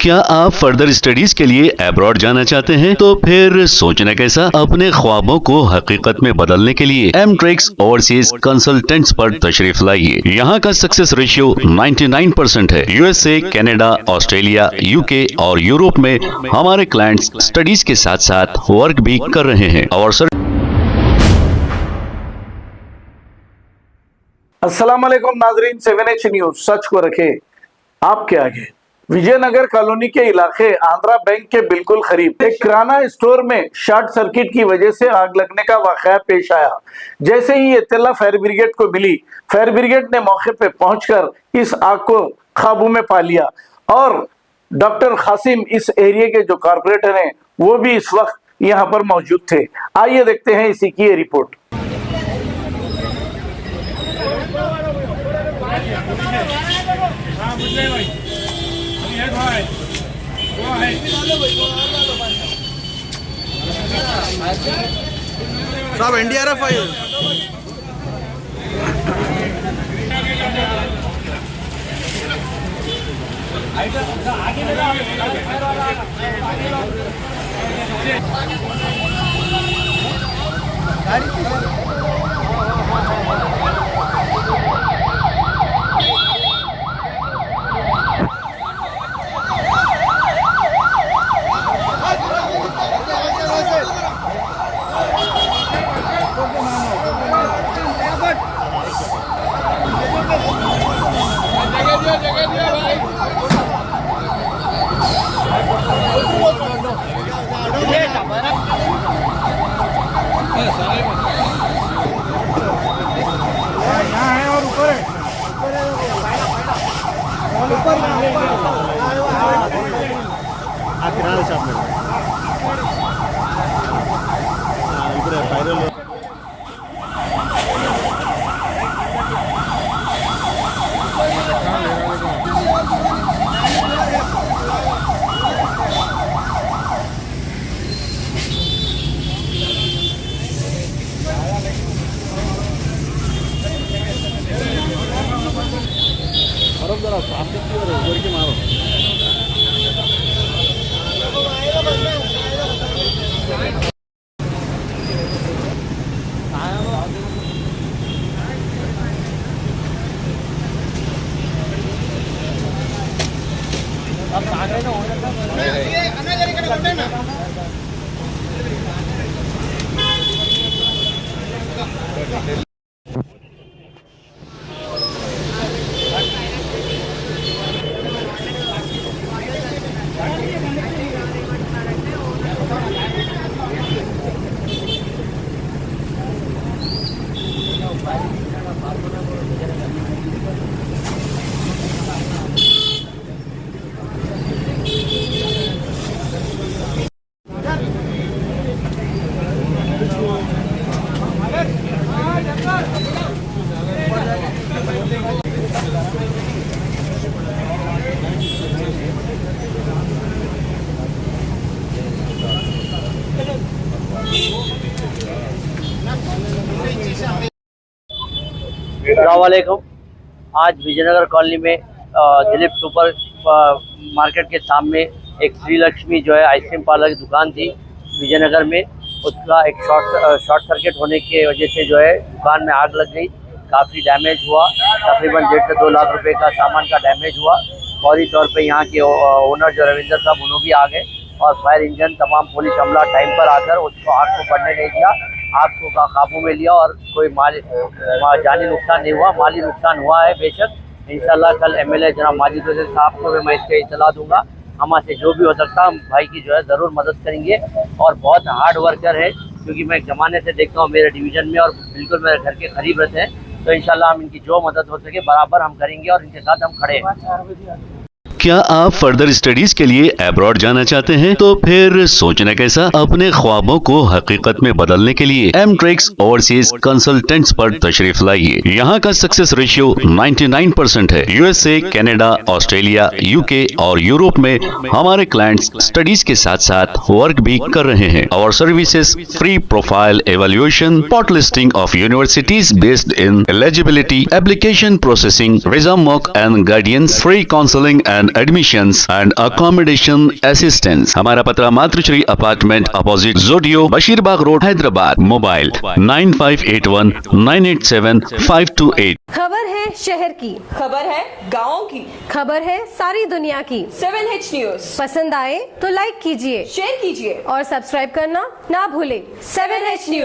क्या आप further studies के लिए अब्रॉड जाना चाहते हैं? तो फिर सोचना कैसा, अपने ख्वाबों को हकीकत में बदलने के लिए एमट्रिक्स ओवरसीज कंसल्टेंट्स पर तशरीफ लाइए। यहाँ का सक्सेस रेशियो 99% है। यूएसए, कनाडा, ऑस्ट्रेलिया, यूके और यूरोप में हमारे क्लाइंट्स स्टडीज के साथ साथ वर्क भी कर रहे हैं और अस्सलाम वालेकुम नाजरीन, 7H न्यूज सच को रखे आपके आगे। विजयनगर कॉलोनी के इलाके आंध्रा बैंक के बिल्कुल करीब एक किराना स्टोर में शॉर्ट सर्किट की वजह से आग लगने का वाकया पेश आया। जैसे ही इत्तला फायर ब्रिगेड को मिली, फायर ब्रिगेड ने मौके पे पहुंचकर इस आग को काबू में पा लिया और डॉक्टर कासिम इस एरिया के जो कारपोरेटर हैं वो भी इस वक्त यहाँ पर मौजूद थे। आइए देखते हैं इसी की रिपोर्ट। सब एनडीआरएफ आई किराना शॉप में इधर पैरल जरा ऊपर की मारो। अस्सलामुअलैकुम। आज विजयनगर कॉलोनी में दिलीप सुपर मार्केट के सामने एक श्री लक्ष्मी जो है आइसक्रीम पार्लर की दुकान थी विजयनगर में, उसका एक शॉर्ट सर्किट होने की वजह से जो है दुकान में आग लग गई। काफ़ी डैमेज हुआ, तकरीबन 1.5 से 2 लाख रुपए का सामान का डैमेज हुआ। फौरी तौर पे यहाँ के ओनर जो रविंदर साहब उन्होंने भी आ गए और फायर इंजन तमाम पुलिस अमला टाइम पर आकर उसको आग को बढ़ने नहीं दिया, आग को काबू में लिया और कोई जानी नुकसान नहीं हुआ। माली नुकसान हुआ है बेशक। इंशाल्लाह कल एमएलए जनाब माजिद वज़ीर साहब को भी मैं इसके इतला दूंगा। हमारे से जो भी हो सकता हम भाई की जो है ज़रूर मदद करेंगे और बहुत हार्ड वर्कर है, क्योंकि मैं ज़माने से देखता हूँ मेरे डिवीज़न में और बिल्कुल मेरे घर के करीब रहते हैं। तो इंशाल्लाह हम इनकी जो मदद हो सके बराबर हम करेंगे और इनके साथ हम खड़े हैं। क्या आप फर्दर स्टडीज के लिए अब्रॉड जाना चाहते हैं? तो फिर सोचना कैसा, अपने ख्वाबों को हकीकत में बदलने के लिए एमट्रिक्स ओवरसीज कंसल्टेंट्स पर तशरीफ लाइए। यहाँ का सक्सेस रेशियो 99% है। यूएसए, कनाडा, ऑस्ट्रेलिया, यूके और यूरोप में हमारे क्लाइंट्स स्टडीज के साथ साथ वर्क भी कर रहे हैं और services free profile evaluation, spot listing of universities based in eligibility, application processing, resume mock and guidance, free counselling and admissions and accommodation assistance. हमारा पता मातृश्री अपार्टमेंट अपोजिट जोडियो, बशीरबाग रोड, हैदराबाद। मोबाइल 9581987528। खबर है शहर की, खबर है गाँव की, खबर है सारी दुनिया की। 7H न्यूज पसंद आए तो लाइक कीजिए, शेयर कीजिए और सब्सक्राइब करना ना भूले। 7H news.